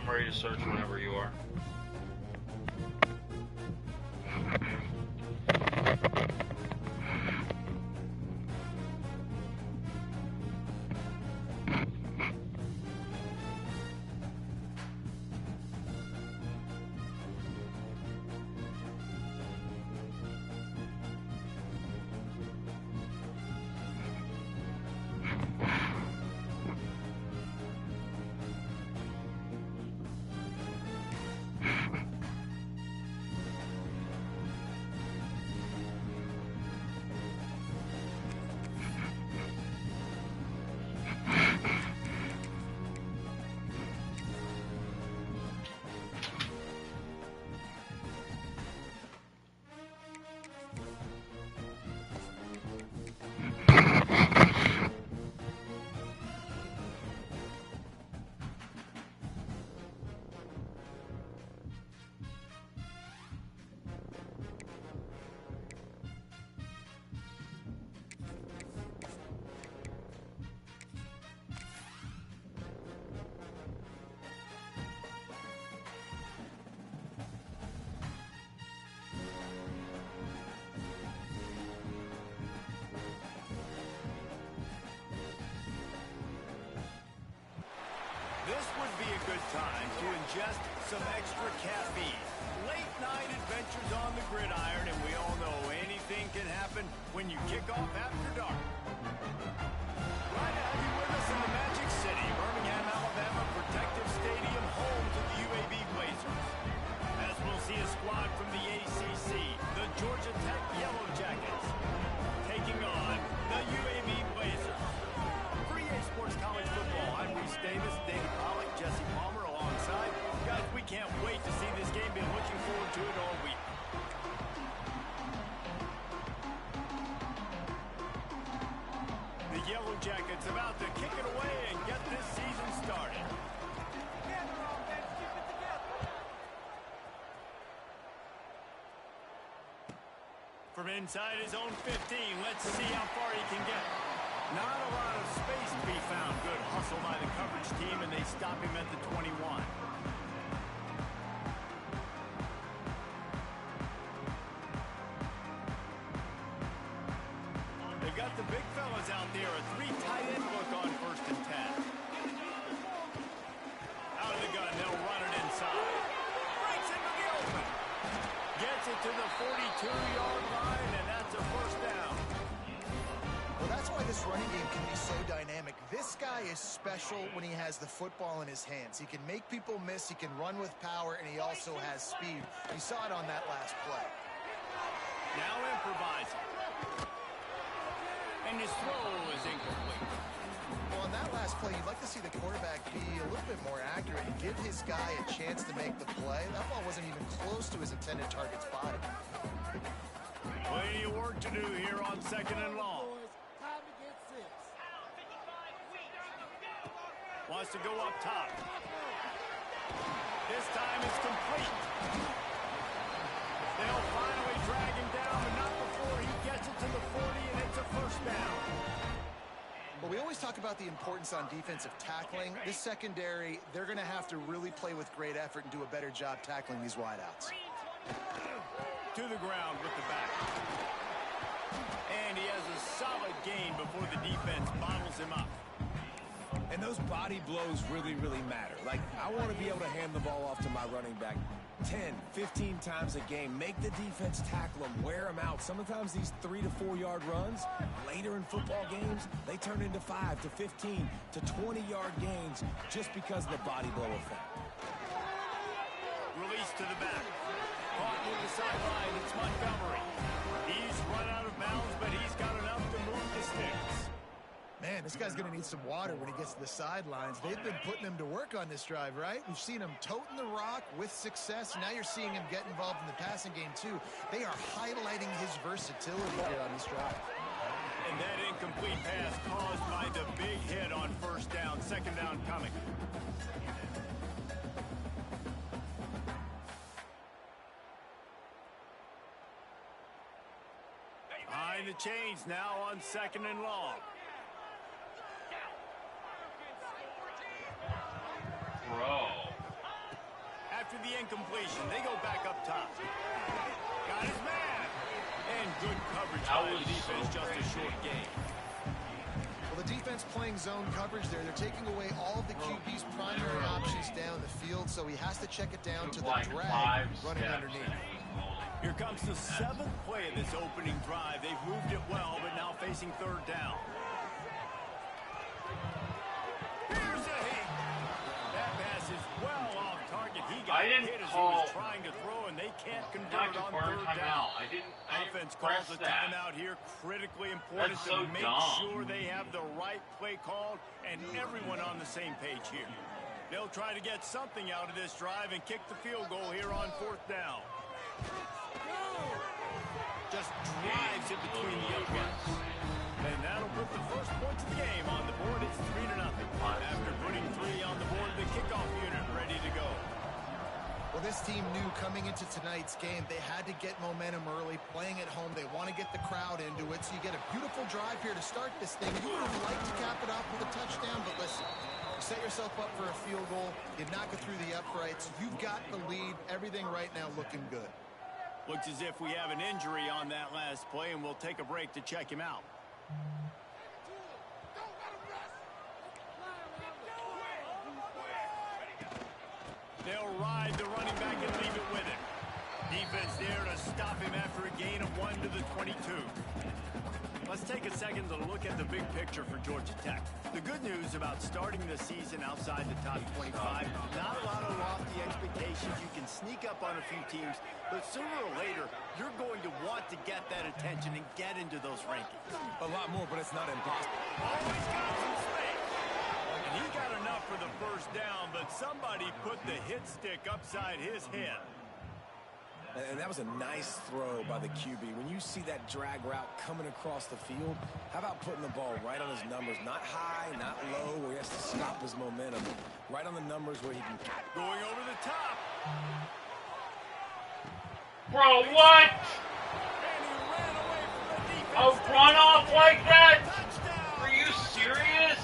I'm ready to search whenever you are. This would be a good time to ingest some extra caffeine. Late night adventures on the gridiron, and we all know anything can happen when you kick off after dark. Glad to have you with us in the Magic City, Birmingham, Alabama Protective Stadium, home to the UAB Blazers. As we'll see a squad from the ACC, the Georgia Tech Yellow Jackets, taking on the UAB Blazers. For EA Sports College Football, I'm Reese Davis, David Pollock, Jesse Palmer alongside. Guys, we can't wait to see this game. Been looking forward to it all week. The Yellow Jackets about to kick it away and get this season started. From inside his own 15, let's see how far he can get. Not a lot of space to be found. Good hustle by the coverage team, and they stop him at the 21. They got the big fellas out there. A three tight end look on 1st and 10. Out of the gun, they'll run it inside. Breaks into the open. Gets it to the 42-yard line, and that's a first down. Well, that's why this running game can be so dynamic. This guy is special when he has the football in his hands. He can make people miss, he can run with power, and he also has speed. You saw it on that last play. Now improvising. And his throw is incomplete. Well, on that last play, you'd like to see the quarterback be a little bit more accurate and give his guy a chance to make the play. That ball wasn't even close to his intended target's body. Plenty of work to do here on 2nd and long. Wants to go up top. This time it's complete. They'll finally drag him down, but not before he gets it to the 40, and it's a first down. Well, we always talk about the importance on defensive tackling. This secondary, they're going to have to really play with great effort and do a better job tackling these wideouts. To the ground with the back. And he has a solid gain before the defense bottles him up. And those body blows really, really matter. Like, I want to be able to hand the ball off to my running back 10, 15 times a game. Make the defense tackle them, wear them out. Sometimes these 3 to 4 yard runs, later in football games, they turn into 5 to 15 to 20-yard gains just because of the body blow effect. Release to the back. Caught near the sideline. It's Montgomery. He's run out of bounds, but he's got enough to move the sticks. Man, this guy's going to need some water when he gets to the sidelines. They've been putting him to work on this drive, right? We've seen him toting the rock with success. Now you're seeing him get involved in the passing game, too. They are highlighting his versatility here on this drive. And that incomplete pass caused by the big hit on second down coming. Behind the chains now on second and long. Bro. After the incompletion, they go back up top. Got his man. And good coverage by the defense, just a short game. Well, the defense playing zone coverage there. They're taking away all of the QB's primary options down the field, so he has to check it down to the drag running underneath. Here comes the 7th play of this opening drive. They've moved it well, but now facing third down. Here's a hit. That pass is well off target. He got hit as he was trying to throw, and they can't convert on third down. Offense calls a timeout here. Critically important to make sure they have the right play called and everyone on the same page here. They'll try to get something out of this drive and kick the field goal here on fourth down. Just drives it between the uprights. And that'll put the first points of the game on the board. It's 3-0. After putting 3 on the board, the kickoff unit ready to go. Well, this team knew coming into tonight's game they had to get momentum early. Playing at home, they want to get the crowd into it. So you get a beautiful drive here to start this thing. You would have liked to cap it off with a touchdown, but listen, you set yourself up for a field goal. You knock it through the uprights. You've got the lead. Everything right now looking good. Looks as if we have an injury on that last play, and we'll take a break to check him out. They'll ride the running back and leave it with him. Defense there to stop him after a gain of 1 to the 22. Let's take a second to look at the big picture for Georgia Tech. The good news about starting the season outside the top 25, not a lot of lofty expectations. You can sneak up on a few teams, but sooner or later, you're going to want to get that attention and get into those rankings. A lot more, but it's not impossible. Always got some space. And he got enough for the first down, but somebody put the hit stick upside his head. And that was a nice throw by the QB. When you see that drag route coming across the field, how about putting the ball right on his numbers? Not high, not low, where he has to stop his momentum. Right on the numbers where he can... Going over the top. Bro, what? And he ran away from the defense. A run off like that? Touchdown. Are you serious?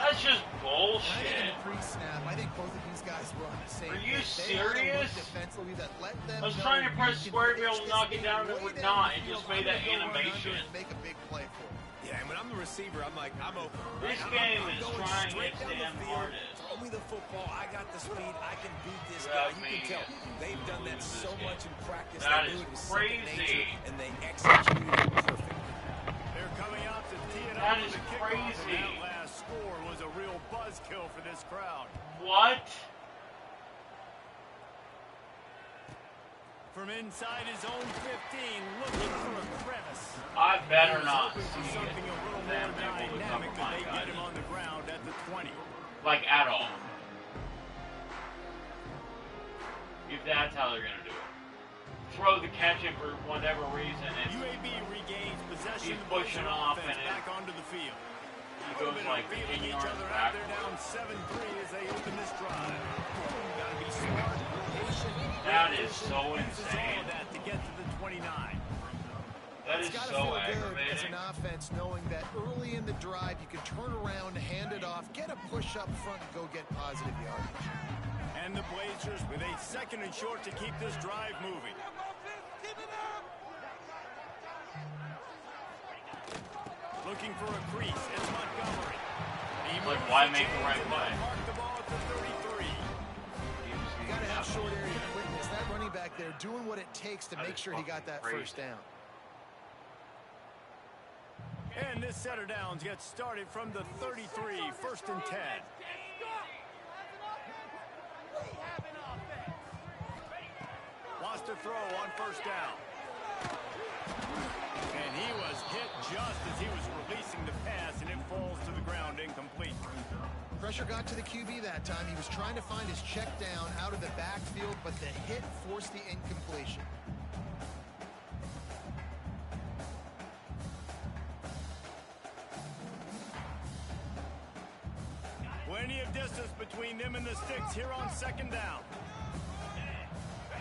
That's just I think bullshit. in the pre-snap, I think both of these guys were on the same Are you page. They had a look serious? defensively that let them I was know trying to press you can square to be pitch able to this knock it thing down, and way it would down not. the It just field. made that I'm gonna go animation. and make a big play for it. Yeah, and when I'm the receiver, I'm like, I'm open. This I'm game is going trying straight its down the damn field. hardest. Throw me the football. I got the speed. I can beat this Yeah, guy. You can tell they've done that so much in practice. That They is knew it was second crazy. nature, and they executed it perfectly. They're coming out to tee it That up is for the kickoff, and crazy. that last score was a real buzzkill for this crowd. What? From inside his own 15, looking for a crevice. I better not Hoping for see something it. a little Them more able to dynamic, cover but my they get guys. him on the ground at the 20. Like, at all. If that's how they're gonna do it. Throw the catch in for whatever reason, and UAB regains possession. He's pushing off, and back onto the field. he goes like feeling 10 each yards other out. They're backwards. down 7-3 as they open this drive. Got to be smart, patient. That is so Uses all insane. of that to get to the 29. That is It's got to so feel good as aggravating. an offense knowing that early in the drive you can turn around, hand it off, get a push up front, and go get positive yardage. And the Blazers with a second and short to keep this drive moving. Looking for a crease. It's Montgomery. He Like, moves why the make the chains right and play? mark the ball at the 33. You got to have short area quickness. That running back there doing what it takes to That make is sure he got that fucking first down. And this setter downs gets started from the 33, first and 10. Lost a throw on first down. And he was hit just as he was releasing the pass, and it falls to the ground incomplete. Pressure got to the QB that time. He was trying to find his check down out of the backfield, but the hit forced the incompletion. Plenty of distance between them and the sticks here on second down.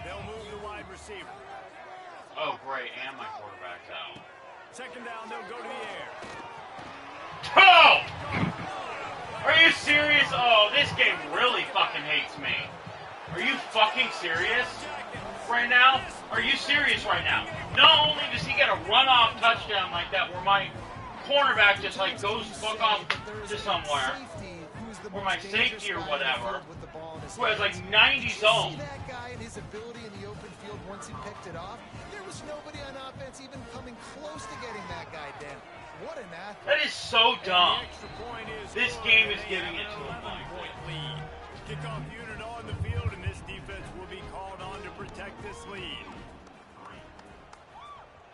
They'll move the wide receiver. Oh, great, and my quarterback's out. Second down, they'll go to the air. Oh! Are you serious? Oh, this game really fucking hates me. Are you fucking serious right now? Are you serious right now? Not only does he get a run-off touchdown like that where my cornerback just like goes fuck off to somewhere, or my safety or whatever, who has like 90 zones. That guy and his ability in the open field once he picked it off, there was nobody on offense even coming close to getting that guy down. What an athlete. That is so dumb. This game is giving it to him. Lead. Kickoff unit on the field, and this defense will be called on to protect this lead.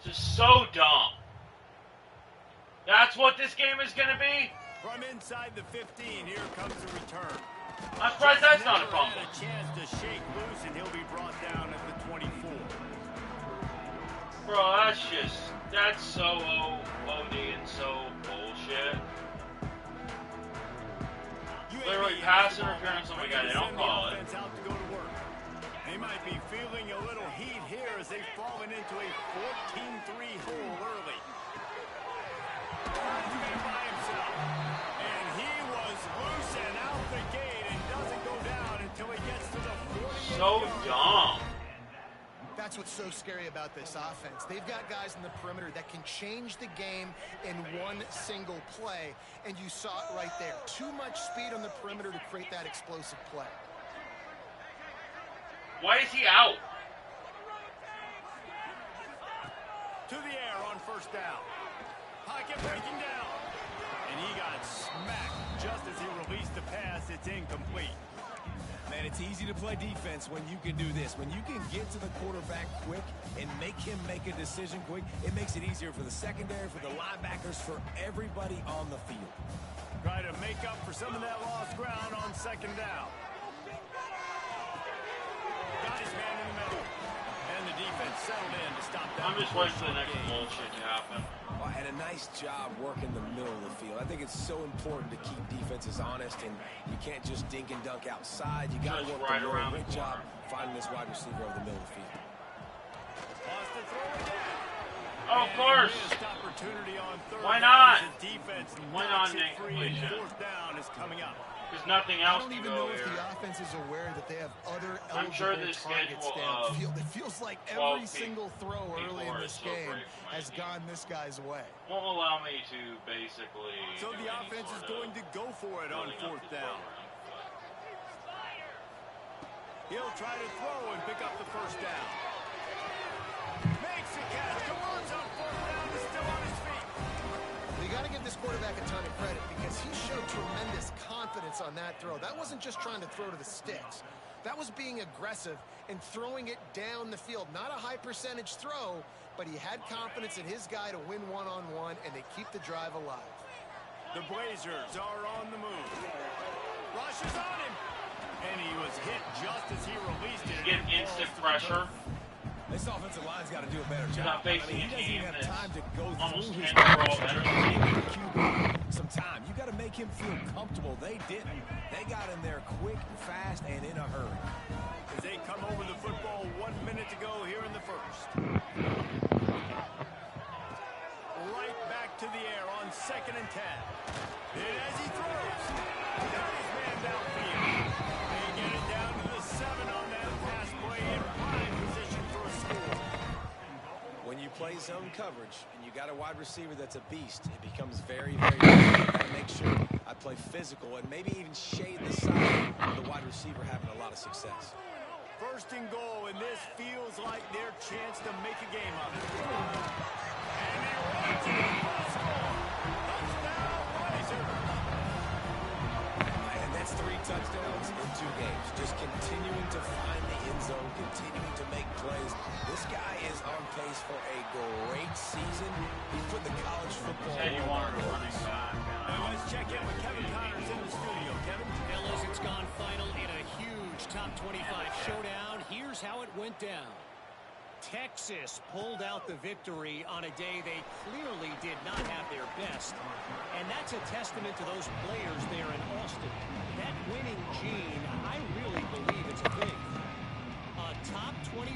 Just so dumb. That's what this game is going to be? From inside the 15, here comes the return. I'm surprised that's not a fumble. Had a chance to shake loose, and he'll be brought down at the 24. Bro, that's so OD and so bullshit. Literally pass interference on my guy, they don't call it. They might be feeling a little heat here as they've fallen into a 14-3 hole early. By himself. And he was loose and out the gate and doesn't go down until he gets to the 48. So dumb. That's what's so scary about this offense. They've got guys in the perimeter that can change the game in one single play, and you saw it right there. Too much speed on the perimeter to create that explosive play. Why is he out? To the air on first down. Pocket breaking down. And he got smacked just as he released the pass. It's incomplete. Man, it's easy to play defense when you can do this. When you can get to the quarterback quick and make him make a decision quick, it makes it easier for the secondary, for the linebackers, for everybody on the field. Try to make up for some of that lost ground on second down. Got his man in the middle. And the defense settled in to stop that. I'm just waiting for the next bullshit to happen. Well, and a nice job working the middle of the field. I think it's so important to keep defenses honest, and you can't just dink and dunk outside. You got to work right the around middle. the Great job corner. finding this wide receiver over the middle of the field. Lost the throw again. Oh, of course. Missed opportunity on third Why down not? as the defense Why knocks not it make free, completion? and fourth down is coming up. There's nothing I else don't to even go know if here. the offense is aware that they have other I'm sure eligible the targets schedule of downfield. It feels like 12 every single throw early in before this is so game great for my has team. gone this guy's way. Won't allow me to basically So do the any offense is sort going of to go for it on building up fourth the down. program. He'll try to throw and pick up the first down. Makes the catch. Converts on fourth down. Is still on his feet. You got to give this quarterback a ton of credit because he showed tremendous confidence on that throw. That wasn't just trying to throw to the sticks. That was being aggressive and throwing it down the field. Not a high percentage throw, but he had confidence in his guy to win one-on-one, and they keep the drive alive. The Blazers are on the move. Rush is on him. And he was hit just as he released it. Get instant pressure. This offensive line's got to do a better You're job. not facing he a doesn't team even have that's time to go almost through his 10 overall progression. better Trying to than give the QB some time. You got to make him feel comfortable. They didn't. They got in there quick, fast, and in a hurry. As they come over the football, 1 minute to go here in the first. Right back to the air on second and 10. And as he throws, got his man downfield. They get it down to the 7 on that pass play in prime position for a score. When you play zone coverage and you got a wide receiver that's a beast, it becomes very, very difficult. You got to make sure I play physical and maybe even shade the side of the wide receiver having a lot of success. First and goal, and this feels like their chance to make a game of it. And he runs it for a score. Touchdown, Blazers. And that's 3 touchdowns in 2 games. Just continuing to find the end zone, continuing to make plays. This guy is on pace for a great season. He put the college football Said you world wanted a on running notice. back. Now let's check in with Kevin Connors in the studio. Kevin? Fellas, it's gone final in a huge top 25 showdown. Here's how it went down. Texas pulled out the victory on a day they clearly did not have their best. And And that's a testament to those players there in Austin. That winning gene, I really believe it's a thing. A top 25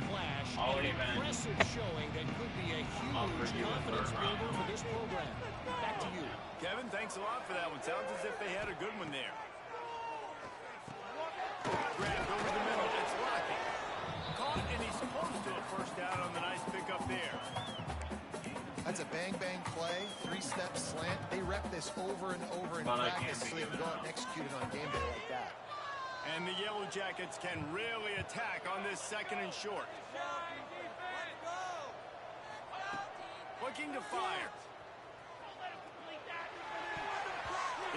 clash and an impressive showing that could be a huge confidence builder for this program. Back to you. Kevin, thanks a lot for that one. Sounds as if they had a good one there. Grabbed over the middle. It's Rocky. Caught, and he's close to a first down on the nice pickup there. That's a bang-bang play, three-step slant. They rep this over and over in practice so they can go out and execute it on game day like that. And the Yellow Jackets can really attack on this second and short. Looking to fire.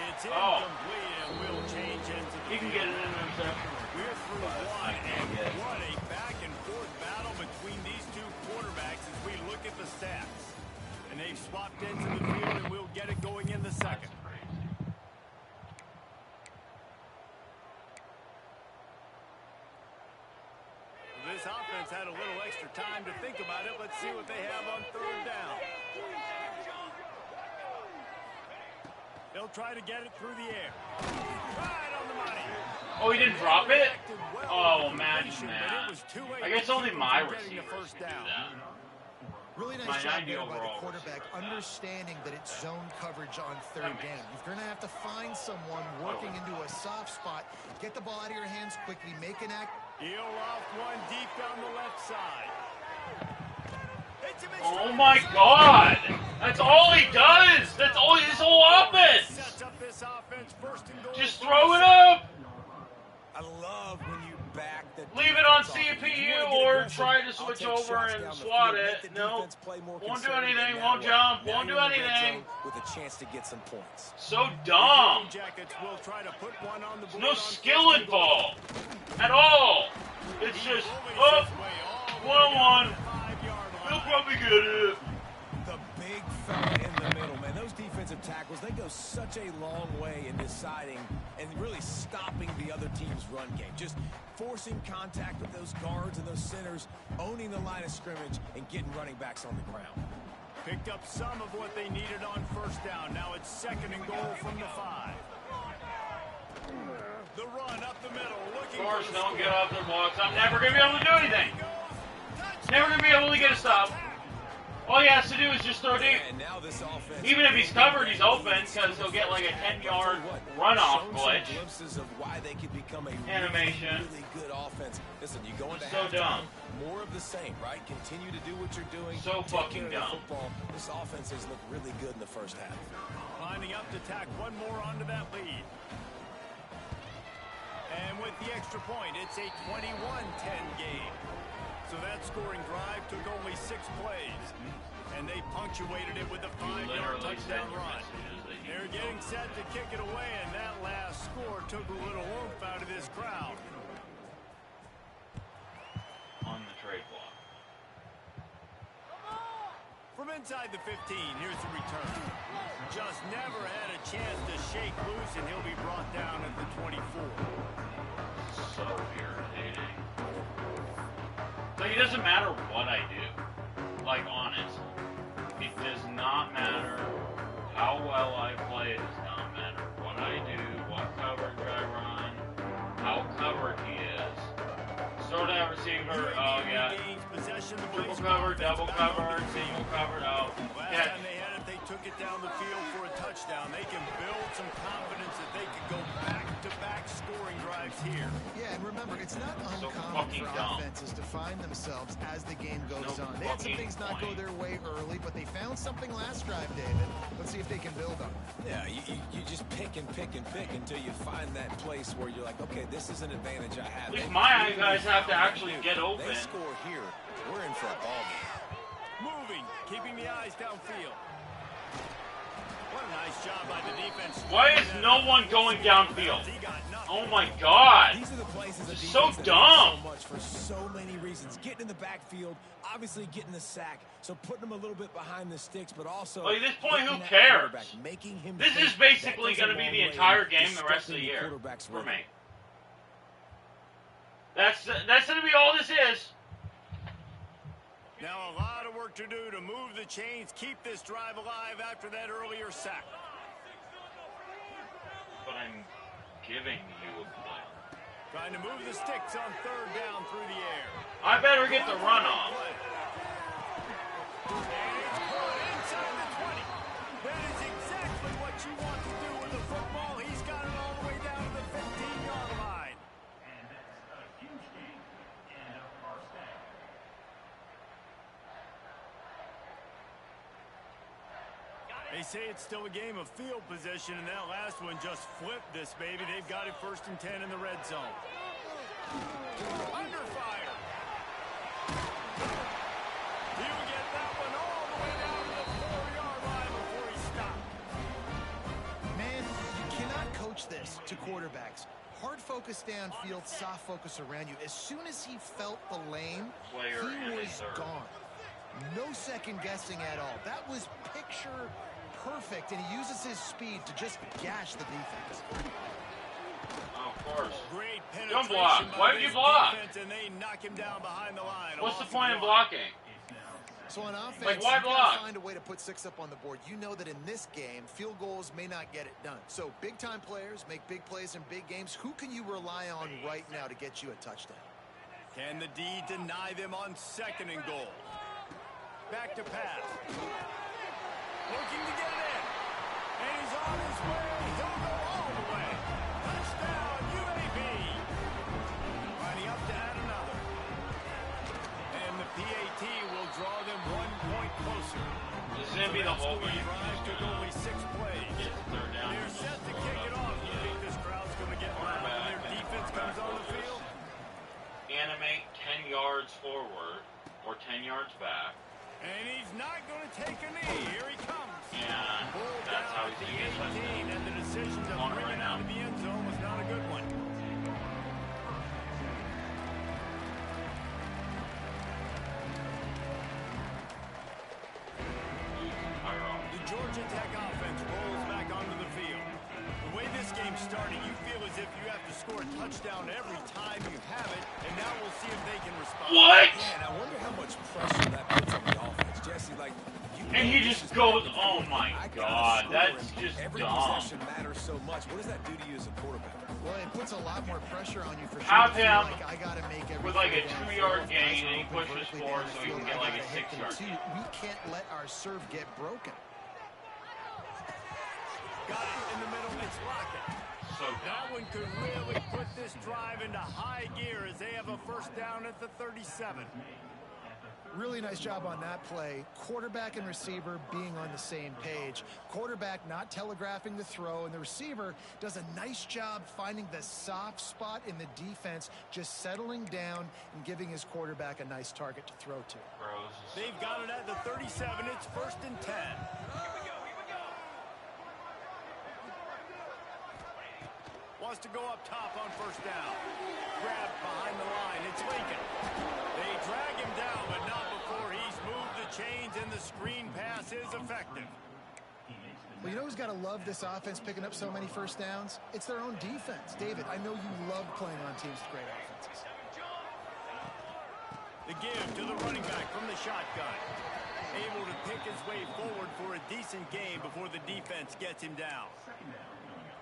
It's incomplete and will change into the He can get it in interception. We're through one, and what a back-and-forth battle between these two quarterbacks as we look at the stats. And they've swapped into the field, and we'll get it going in the second. This offense had a little extra time to think about it. Let's see what they have on third down. They'll try to get it through the air. Right on the money. Oh, he didn't drop it? Oh, imagine that. I guess only my receivers can do that. Really nice job there by the quarterback, understanding that it's zone coverage on third down. You're going to have to find someone working into a soft spot, get the ball out of your hands quickly, make an act. He'll off one deep down the left side. Oh my God! That's all he does! That's all his whole offense! Sets up this offense, first and goal. Just throw it up! I love when you back the Leave it on CPU or try to switch over and swat it. No, won't do anything, won't jump, won't do anything. With a chance to get some points. So dumb. Jackets will try to put one on the board. No skill involved at all. It's just, oh, one-on-one. He'll probably get it. The big fella in the middle, man. Those defensive tackles, they go such a long way in deciding and really stopping the other team's run game. Just forcing contact with those guards and those centers, owning the line of scrimmage, and getting running backs on the ground. Picked up some of what they needed on first down. Now it's second and goal from the 5. The run up the middle. Looking of course, don't get off their blocks. I'm never going to be able to do anything. Never going to be able to get a stop. All he has to do is just throw deep. Even if he's covered, he's open because he'll get like a 10-yard runoff glitch. Animation. Really good offense. Listen, you go into so dumb. More of the same, right? Continue to do what you're doing. So fucking dumb. Football. This offense has looked really good in the first half. Lining up to tack one more onto that lead. And with the extra point, it's a 21-10 game. So that scoring drive took only 6 plays. And they punctuated it with a 5-yard touchdown run. They're getting set to kick it away, and that last score took a little oomph out of this crowd. On the trade block. From inside the 15, here's the return. Just never had a chance to shake loose, and he'll be brought down at the 24. So irritating. Like, it doesn't matter what I do. Like, honest. It does not matter how well I play. It does not matter what I do, what coverage I run, how covered he is. Throw that receiver, oh yeah. Triple covered, double covered, single covered, oh. Last time they had it, they took it down the field for a touchdown. They can build some confidence that they could go back-to-back scoring drives here. Yeah, and remember, it's not uncommon for offenses to find themselves as the game goes on. They had some things not go their way early, but they found something last drive, David. Let's see if they can build on it. Yeah, you just pick and pick and pick until you find that place where you're like, okay, this is an advantage I have. At least my guys have to actually get open. They score here, we're in for a ball game. Moving, keeping the eyes downfield. What a nice job by the defense. Why is no one going downfield? Oh my God! These are the places this is so dumb. So much for so many reasons. Getting in the backfield, obviously getting the sack, so putting them a little bit behind the sticks, but also. At this point, who cares? This is basically going to be the entire game the rest of the year for me. That's going to be all this is. Now a lot of work to do to move the chains, keep this drive alive after that earlier sack. I'm giving you a plan. Trying to move the sticks on third down through the air. I better get the run off. And it's caught inside the 20. That is exactly what you want to do with the football. He's got it all the way down to the 15-yard line. And that's a huge gain and a first down. They say it's still a game of field position, and that last one just flipped this baby. They've got it 1st and 10 in the red zone. Under fire. He'll get that one all the way down to the 4-yard line before he stopped. Man, you cannot coach this to quarterbacks. Hard focus downfield, soft focus around you. As soon as he felt the lane, he was gone. No second guessing at all. That was picture perfect, and he uses his speed to just gash the defense. Oh, of course. Great penetration. Don't block. Why would you block? And they knock him down behind the line. What's the point of blocking? So on offense, Like, why you block? gotta find a way to put 6 up on the board. You know that in this game, field goals may not get it done. So big-time players make big plays in big games. Who can you rely on right now to get you a touchdown? Can the D deny them on 2nd and goal? Back to pass. Looking to get it in. And he's on his way. He'll go all the way. Touchdown, UAB. Lining up to add another. And the PAT will draw them 1 point closer. This is going to be the whole game. Drive took only 6 plays. Get third down. They're set to kick it off. You think this crowd's going to get loud when their defense comes on the field? Animate 10 yards forward or 10 yards back. And he's not going to take a knee. Here he comes. Yeah, Pulled that's how down he's at going to the get 18, and the decision to On bring right it now. out of the end zone was not a good one. The Georgia Tech offense rolls back onto the field. The way this game's starting, you feel as if you have to score a touchdown every time you have it, and now we'll see if they can respond. What? Man, I wonder how much pressure that puts on the offense. Jesse, like, And he just goes, oh my God, that's just every dumb. possession matters so much. What does that do to you as a quarterback? Well, it puts a lot more pressure on you for sure. Have You feel him like, I gotta make every with like a throw 2-yard downfield, gain, and he open pushes vertically forward down the so he field, can get I like a gotta hit them 6-yard too. gain. We can't let our serve get broken. Got it in the middle. It's Lockett. So That dumb. one could really put this drive into high gear as they have a 1st down at the 37. Really nice job on that play. Quarterback and receiver being on the same page. Quarterback not telegraphing the throw, and the receiver does a nice job finding the soft spot in the defense, just settling down and giving his quarterback a nice target to throw to. Bros. They've got it at the 37. It's 1st and 10. Wants to go up top on 1st down. Grabbed behind the line. It's Lincoln. They drag him down, but not before he's moved the chains, and the screen pass is effective. Well, you know who's got to love this offense picking up so many 1st downs? It's their own defense. David, I know you love playing on teams with great offenses. The give to the running back from the shotgun. Able to pick his way forward for a decent game before the defense gets him down.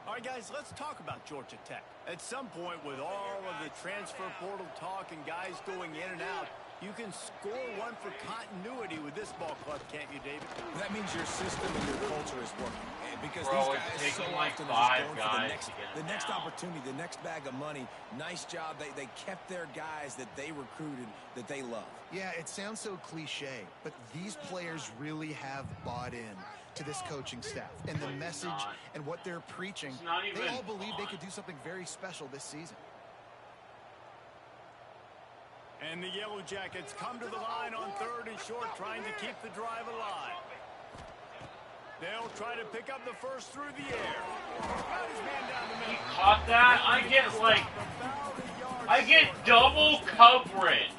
All right, guys, let's talk about Georgia Tech. At some point, with all of the transfer portal talk and guys going in and out, you can score one for continuity with this ball club, can't you, David? That means your system and your culture is working. Because Bro, these it's guys so taking like often are 5 just going for guys the to get the it next down. opportunity, the next bag of money. Nice job. They kept their guys that they recruited, that they love. Yeah, it sounds so cliche, but these players really have bought in to this coaching staff and the message and what they're preaching. They all believe they could do something very special this season. And the Yellow Jackets come to the line on 3rd and short, trying to keep the drive alive. They'll try to pick up the first through the air. Got his man down the He middle. caught that? I get double coverage.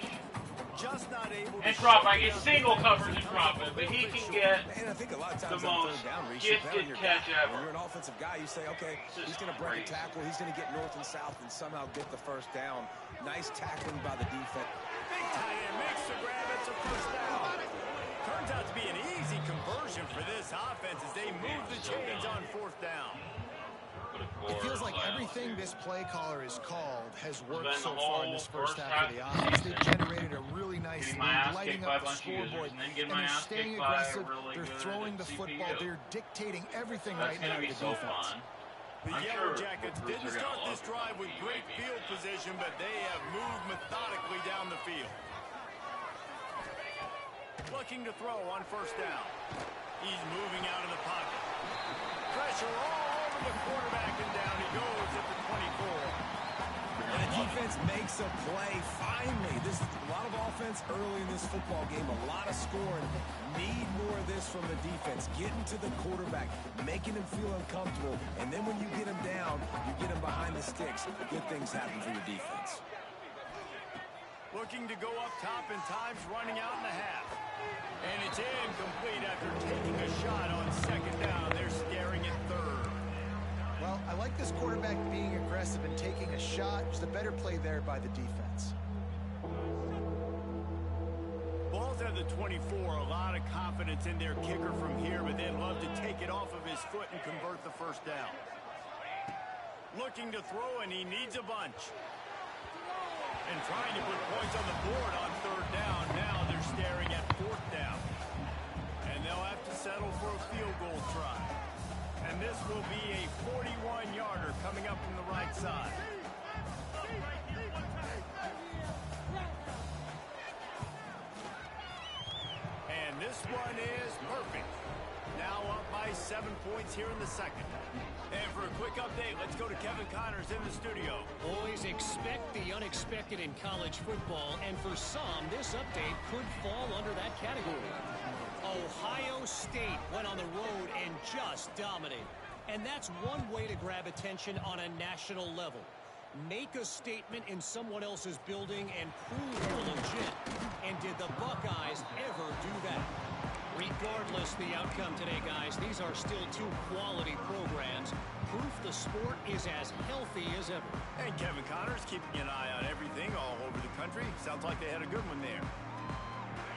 Just not able to And drop. I get single coverage and drop it, but he can get And I think a lot of the times on most 3rd down, Reese, you bet on gifted your catch guy. When ever. you're an offensive guy, you say, okay, This he's is going to break a crazy. tackle. He's going to get north and south and somehow get the 1st down. Nice tackling by the defense. Big tight end makes the grab. It's a 1st down. Turns out to be an easy conversion for this offense as they move the chains on 4th down. It feels like everything this play caller has called has worked so far in this first half of the offense. They've generated a really nice lead, lighting up the scoreboard, and they're staying aggressive. They're throwing the football. They're dictating everything right now to the defense. The Yellow Jackets didn't start this drive with great field position, but they have moved methodically down the field. Looking to throw on first down. He's moving out of the pocket. Pressure all over the quarterback, and down he goes at the 24. And the defense makes a play, finally. This is a lot of offense early in this football game, a lot of scoring. Need more of this from the defense. Getting to the quarterback, making him feel uncomfortable, and then when you get him down, you get him behind the sticks. Good things happen for your defense. Looking to go up top, and time's running out in the half. And it's incomplete after taking a shot on second down. They're staring at third. Well, I like this quarterback being aggressive and taking a shot. Just a better play there by the defense. Ball's at the 24. A lot of confidence in their kicker from here, but they'd love to take it off of his foot and convert the first down. Looking to throw, and he needs a bunch. And trying to put points on the board on third down. Now they're staring at fourth down. And they'll have to settle for a field goal try. And this will be a 41-yarder coming up from the right side. And this one is perfect. Now up by 7 points here in the second. And for a quick update, let's go to Kevin Connors in the studio. Boys, expect the unexpected in college football, and for some, this update could fall under that category. Ohio State went on the road and just dominated. And that's one way to grab attention on a national level. Make a statement in someone else's building and prove you're legit. And did the Buckeyes ever do that? Regardless the outcome today, guys, these are still two quality programs. Proof the sport is as healthy as ever. And Kevin Connors keeping an eye on everything all over the country. Sounds like they had a good one there.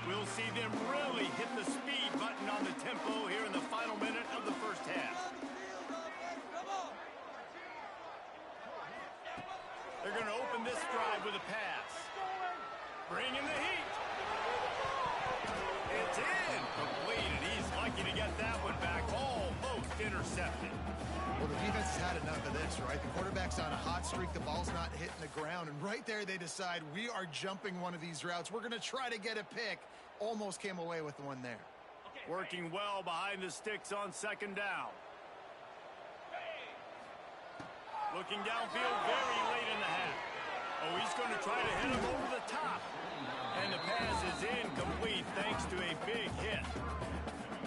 We'll see them really hit the speed button on the tempo here in the final minute of the first half. They're going to open this drive with a pass. Bringing the heat. It's incomplete, and he's lucky to get that one back. Almost intercepted. Well, the defense has had enough of this, right? The quarterback's on a hot streak. The ball's not hitting the ground. And right there, they decide, we are jumping one of these routes. We're going to try to get a pick. Almost came away with the one there. Working well behind the sticks on second down. Looking downfield very late in the half. Oh, he's going to try to hit him over the top. And the pass is incomplete thanks to a big hit.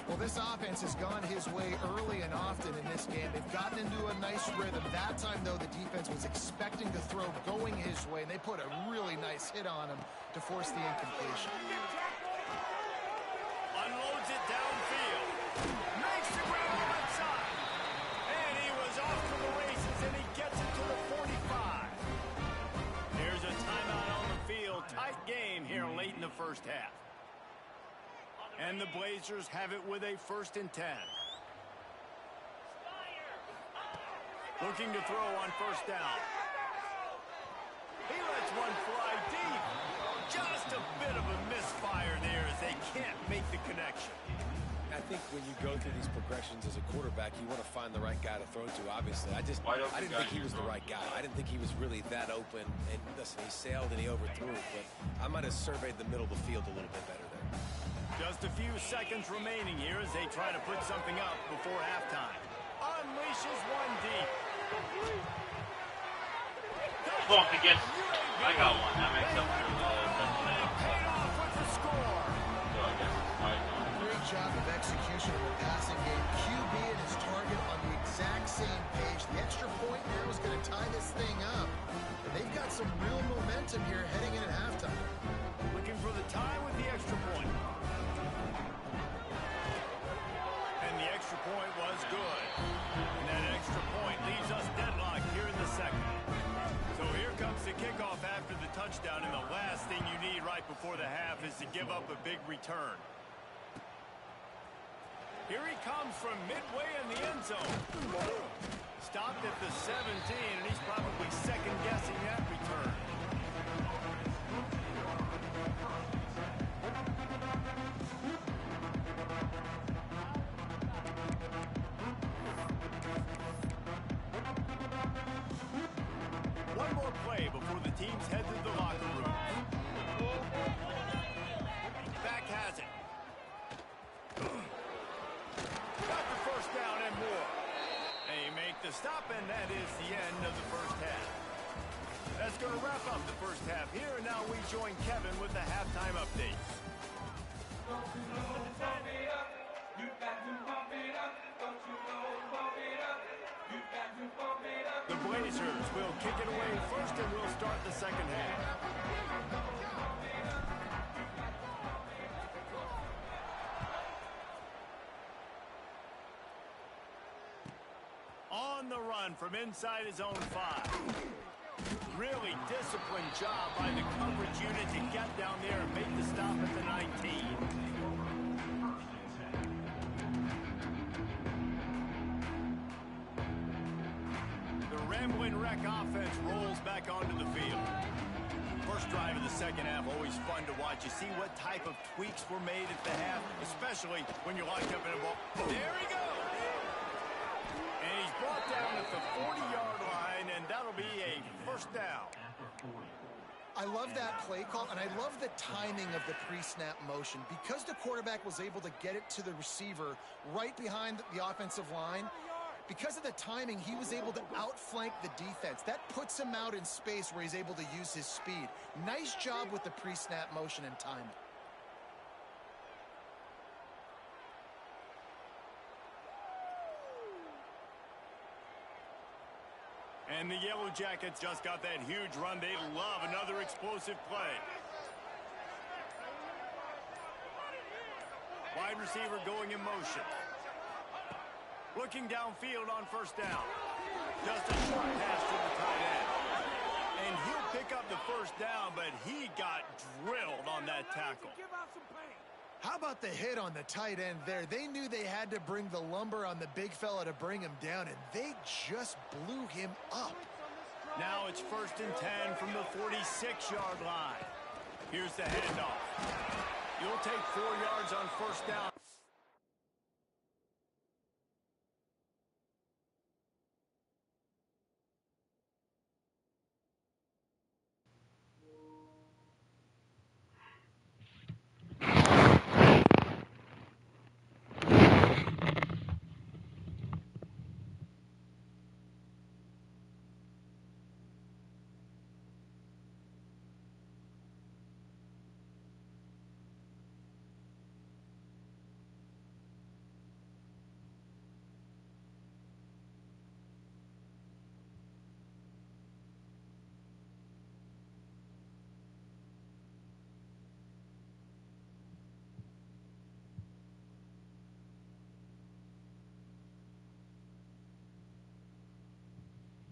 Well, this offense has gone his way early and often in this game. They've gotten into a nice rhythm. That time, though, the defense was expecting to throw going his way, and they put a really nice hit on him to force the incompletion. Unloads it downfield. Makes the grab outside. And he was off to the races, and he gets it to the 45. Here's a timeout on the field. Tight game here late in the first half. And the Blazers have it with a 1st and 10. Looking to throw on first down. He lets one fly deep. Just a bit of a misfire there as they can't make the connection. I think when you go through these progressions as a quarterback, you want to find the right guy to throw to, obviously. I didn't think he was the right guy. I didn't think he was really that open. And listen, he sailed and he overthrew, but I might have surveyed the middle of the field a little bit better there. Just a few seconds remaining here as they try to put something up before halftime. Unleashes one deep. Bump against. I got one. That makes up for the touchdown. Paid off with the score. So I guess it's tied on. Great job of execution of the passing game. QB and his target on the exact same page. The extra point there was going to tie this thing up. And they've got some real momentum here heading in at halftime. Looking for the tie with the extra point. And the extra point was good. And that extra point leaves us deadlocked here in the second. So here comes the kickoff after the touchdown, and the last thing you need right before the half is to give up a big return. Here he comes from midway in the end zone. Stop stopped at the 17, and he's probably second-guessing that return. One more play before the teams head to the locker room. Back has it. Got the first down and more. They make the stop, and that is the end of the first half. That's going to wrap up the first half here, and now we join Kevin with the halftime update. The Blazers will kick it away first, and we'll start the second half. On the run from inside his own 5. Really disciplined job by the coverage unit to get down there and make the stop at the 19. The Rambling Wreck offense rolls back onto the field. First drive of the second half, always fun to watch. You see what type of tweaks were made at the half, especially when you're locked up in a ball. There he goes! And he's brought down at the 40-yard line, and that'll be a first down. I love that play call, and I love the timing of the pre-snap motion. Because the quarterback was able to get it to the receiver right behind the offensive line, because of the timing, he was able to outflank the defense. That puts him out in space where he's able to use his speed. Nice job with the pre-snap motion and timing. And the Yellow Jackets just got that huge run. They love another explosive play. Wide receiver going in motion. Looking downfield on first down. Just a short pass to the tight end. And he'll pick up the first down, but he got drilled on that tackle. How about the hit on the tight end there? They knew they had to bring the lumber on the big fella to bring him down, and they just blew him up. Now it's 1st and 10 from the 46-yard line. Here's the handoff. You'll take 4 yards on first down.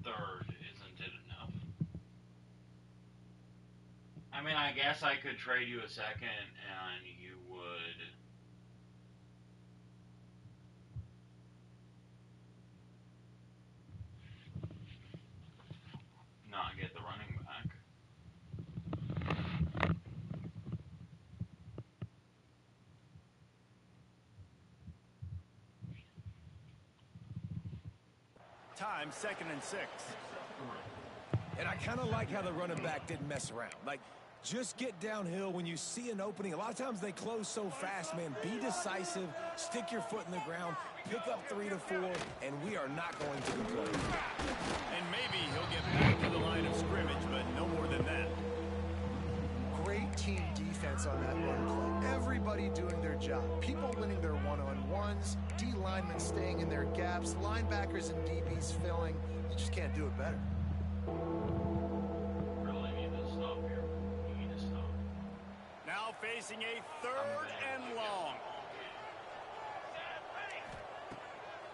Third isn't it enough? I mean, I guess I could trade you a second and you would not get the running back. Time, 2nd and 6. And I kind of like how the running back didn't mess around. Like, just get downhill when you see an opening. A lot of times they close so fast, man. Be decisive, stick your foot in the ground, pick up 3 to 4, and we are not going to complain. And maybe he'll get back to the line of scrimmage, but no more than that. Great team defense on that run play. Everybody doing their job. People winning their one-on-ones, D linemen staying in their gaps, linebackers and DBs filling. You just can't do it better. Really need to stop here. You need to stop. Now facing a 3rd and long.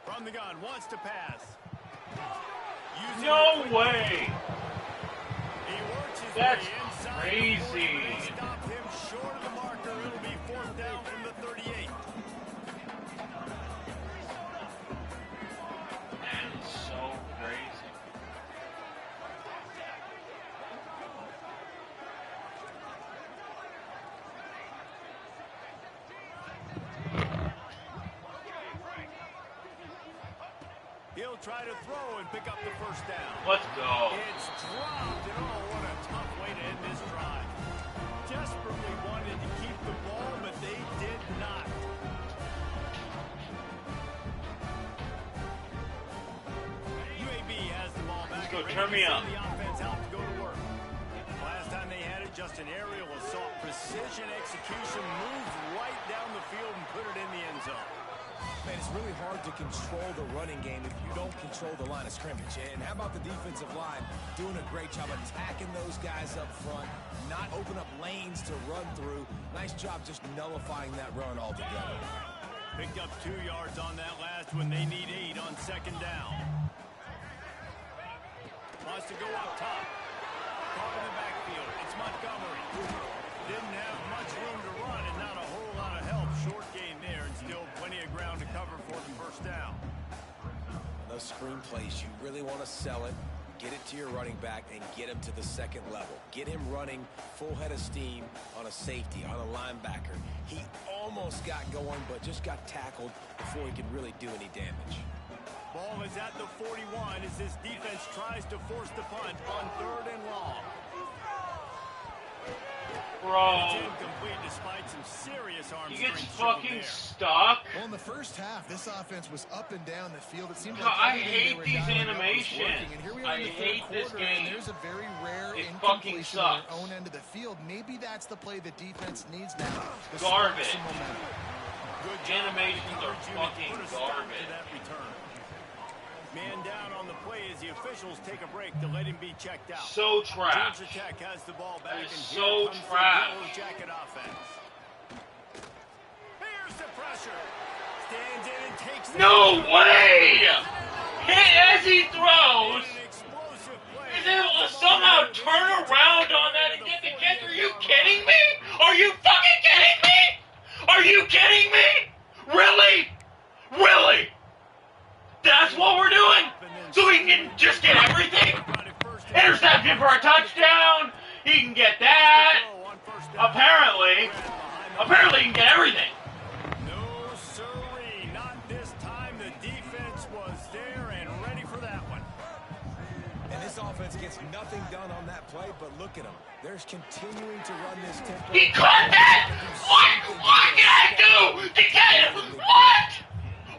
From the gun, wants to pass. No way! He works his That's way inside. crazy. They stop him short of the marker. It'll be 4th down from the 38. And it's so crazy. He'll try to throw and pick up the first down. Let's go. It's dropped, and oh, what a tough way to end this drive. Desperately wanted to keep the ball, but they did not. UAB has the ball back. Let's go, turn me up. The offense out to go to work. Last time they had it, just an aerial assault. Precision execution, moves right down the field and put it in the end zone. Man, it's really hard to control the running game if you don't control the line of scrimmage. And how about the defensive line doing a great job attacking those guys up front, not open up lanes to run through. Nice job just nullifying that run altogether. Picked up 2 yards on that last one. They need 8 on second down. Wants to go up top. Caught in the backfield. It's Montgomery. Didn't have much room to run and not a whole lot of help. Short gain there and still plenty of ground to cover for the first down. Those screen plays, you really want to sell it, get it to your running back, and get him to the second level. Get him running full head of steam on a safety, on a linebacker. He almost got going, but just got tackled before he could really do any damage. Ball is at the 41 as this defense tries to force the punt on 3rd and long. Bro, It's incomplete despite some serious arm he gets strength shown fucking there. stuck. Well, in the first half, this offense was up and down the field. It seemed God, like I everything hate they were these dialing up was animations. working. And here we are in the I third hate this quarter, and game. there's a very rare It fucking incompletion on sucks. their own end of the field. Maybe that's the play the defense needs now. to Garbage. spark some momentum. Good job. Animations are Encourage you to fucking put a stop to garbage. that return. Man down on the play as the officials take a break to let him be checked out. So trash. Georgia Tech has the ball back, That and is here so comes trash. the Yellow Jacket offense. Here's the pressure. Stands in and takes the No way! Hit as he throws. An explosive play. Is able to somehow turn around on that and get the catch. Are you kidding me? Are you fucking kidding me? Are you kidding me? Really? Really? That's what we're doing? So we can just get everything? Interception for a touchdown. He can get that. Apparently he can get everything. No, sirree. Not this time. The defense was there and ready for that one. And this offense gets nothing done on that play, but look at them. They're continuing to run this tempo. He caught that. What can I do to get him? What?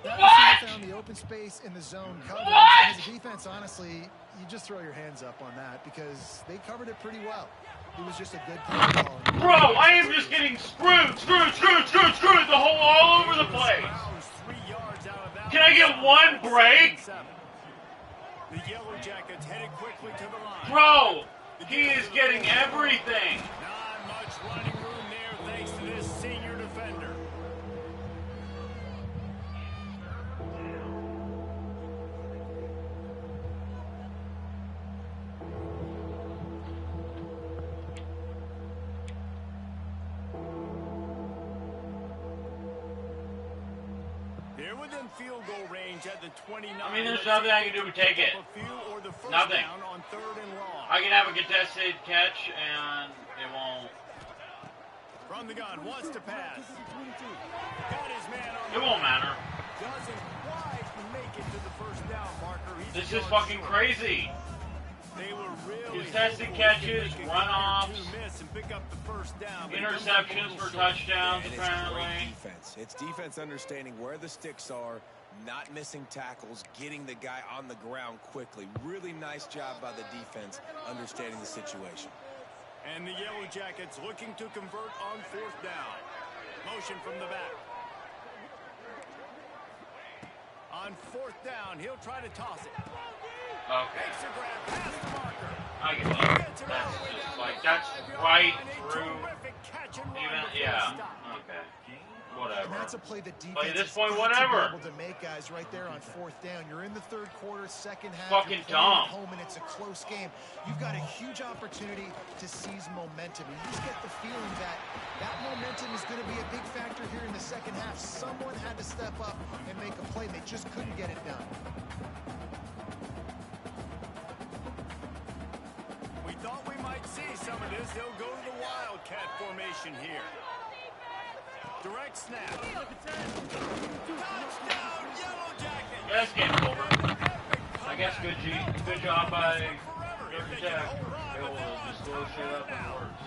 That What? receiver found the open space in the zone coverage. What? And as a defense, honestly, you just throw your hands up on that because they covered it pretty well. It was just a good play call. Bro, I am just getting screwed the whole all over the place. Browns 3 yards out of that. Can I get one break? The Yellow Jackets headed quickly to the line. Bro, he is getting everything. Not much running room there thanks to this senior defender. They're within field goal range at the 29. I mean, there's nothing I can do but take it. Nothing. Down on 3rd and long. I can have a contested catch and it won't. From the gun, wants to pass. Got his man on It won't matter. Doesn't quite make it to the first down marker. He's This is gone fucking short. crazy. They were really Contested hopeful catches, they could runoffs, get two miss and pick up the first down, but interceptions for touchdowns, And it's apparently. great defense. It's defense understanding where the sticks are, not missing tackles, getting the guy on the ground quickly. Really nice job by the defense understanding the situation. And the Yellow Jackets looking to convert on 4th down. Motion from the back. On 4th down, he'll try to toss it. Okay. Makes a grab past the marker. I give up. That's just like, that's right through. Even, yeah. Okay. And Whatever. that's a play that defense But at this is point, got whatever. to be able to make, guys, right there on 4th down. You're in the 3rd quarter, second half. Fucking you're playing dumb. at home, and it's a close game. You've got a huge opportunity to seize momentum. You just get the feeling that that momentum is going to be a big factor here in the second half. Someone had to step up and make a play. They just couldn't get it done. We thought we might see some of this. They'll go to the Wildcat formation here. Direct snap. Touchdown, Yellow Jackets. That's game over. guess good job by Georgia Tech. They will just slow shit up and works.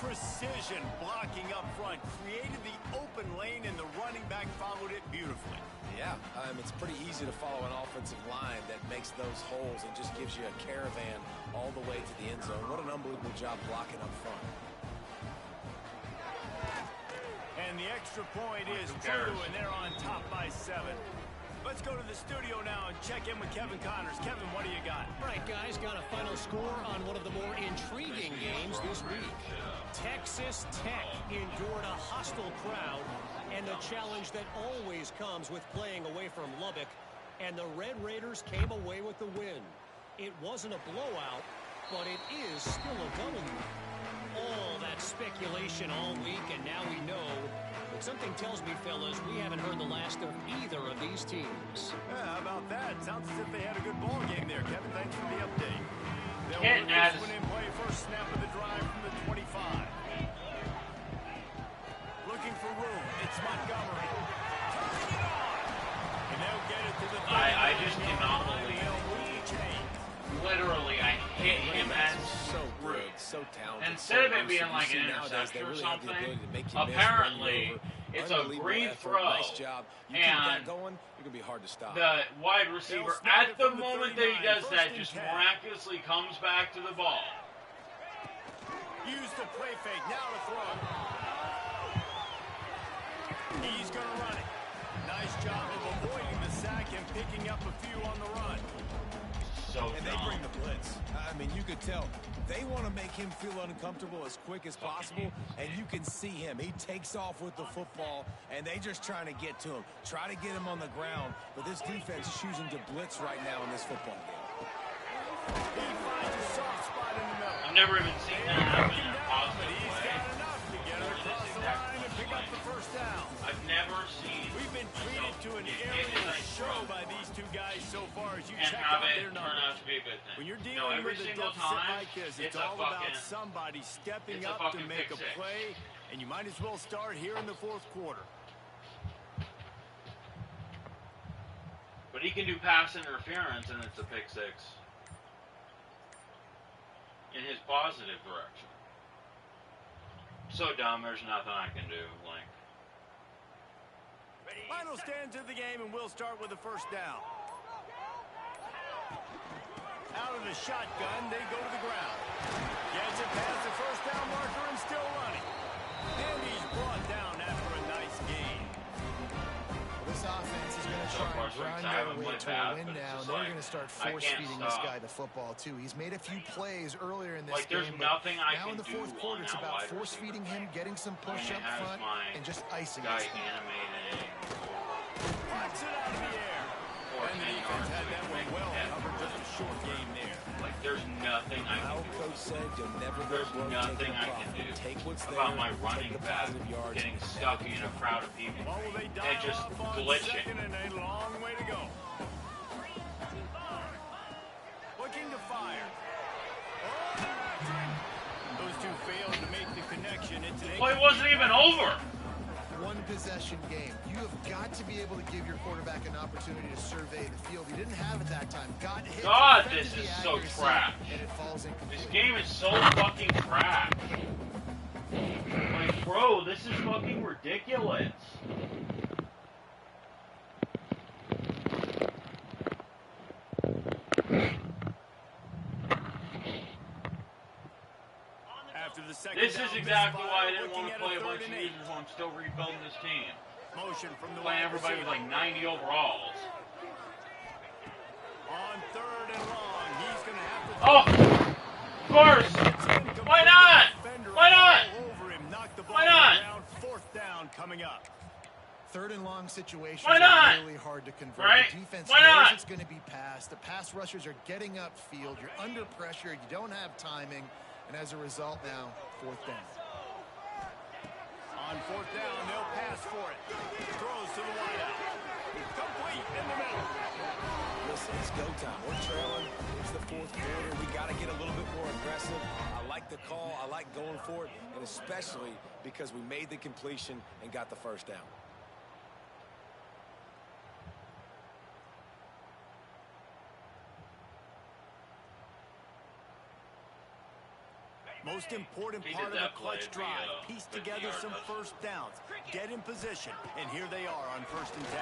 Precision blocking up front created the open lane, and the running back followed it beautifully. Yeah, it's pretty easy to follow an offensive line that makes those holes and just gives you a caravan all the way to the end zone. What an unbelievable job blocking up front. And the extra point is true, and they're on top by 7. Let's go to the studio now and check in with Kevin Connors. Kevin, what do you got? All right, guys, got a final score on one of the more intriguing games this week. Texas Tech endured a hostile crowd and the challenge that always comes with playing away from Lubbock, and the Red Raiders came away with the win. It wasn't a blowout, but it is still a W. All that speculation all week, and now we know. But something tells me, fellas, we haven't heard the last of either of these teams. Yeah, how about that? Sounds as if they had a good ball game there, Kevin. Thanks for the update. They'll Can't work add this one in play. First snap of the drive from the 25. Looking for room. It's Montgomery. Turning it on. And they'll get it to the 30. I just cannot believe. Literally, I hit him as so good, so talented. Instead of it being like an interception or something, apparently it's a green throw, and going, you're gonna be hard to stop. the wide receiver, at the moment that he does that, just miraculously comes back to the ball. Use the play fake, now to throw. He's gonna run it. Nice job of avoiding the sack and picking up a few on the run. And they bring the blitz. I mean, you could tell they want to make him feel uncomfortable as quick as possible, and you can see him. He takes off with the football, and they just trying to get to him, try to get him on the ground. But this defense is choosing to blitz right now in this football game. He finds a soft spot in the middle. I've never even seen that happen in a positive He's way. got enough to get it across the line and pick up the first down. I've never seen We've been treated to an aerial show by these two guys so far as you and check have out it their turn out numbers. to be a good thing. When you're No, dealing every with a single deficit time, like this, it's it's a all about fucking, somebody stepping it's a up to fucking make a pick six. play, and you might as well start here in the fourth quarter. But he can do pass interference, and it's a pick six in his positive direction. So dumb, there's nothing I can do. Like, Final stands of the game, and we'll start with the first down. Out of the shotgun, they go to the ground. Gets it past the first down marker and still running. And he's brought down after a nice gain. Well, this offense is going to try and grind their way to a win now, and they're going to start force-feeding this guy the football, too. He's made a few plays earlier in this there's game, nothing I now can in the do fourth quarter, on it's that about wide force-feeding him, getting some push up front, and just icing guy his animated. Puts it out of the air. And the defense had that one well covered, just a short game there. Like, there's nothing I can do. Coach said you'll never There's nothing I can do about my running back getting stuck in a crowd of people What will they dial and just up on glitching. second and a long way to go. Looking to fire. Oh, those two failed to make the connection. It's an Well, it wasn't even over. one possession game. You have got to be able to give your quarterback an opportunity to survey the field. He didn't have it that time. Got hit. God, defended this the is so accuracy, trash. And it falls incomplete. This game is so fucking trash. Like, bro, this is fucking ridiculous. After the second This down, is exactly misfire, why I didn't looking want to at play a third bunch of and 8. users when I'm still rebuilding this team. Motion from the Playing wide everybody with receiver. like 90 overalls. On third and long, he's going to have to. Oh, of course. Why not? Why not? Over him, knocked the ball Why not? down. Fourth down coming up. Third and long situations Why not? are really hard to convert. Right? The defense Why knows not? it's going to be passed. The pass rushers are getting upfield. You're under pressure. You don't have timing. And as a result now, fourth down. On fourth down, they'll pass for it. Throws to the wideout. Complete in the middle. Listen, it's go time. We're trailing. It's the fourth quarter. We got to get a little bit more aggressive. I like the call. I like going for it, and especially because we made the completion and got the first down. Most important part of the clutch drive. Piece together some first downs. Get in position. And here they are on 1st and 10.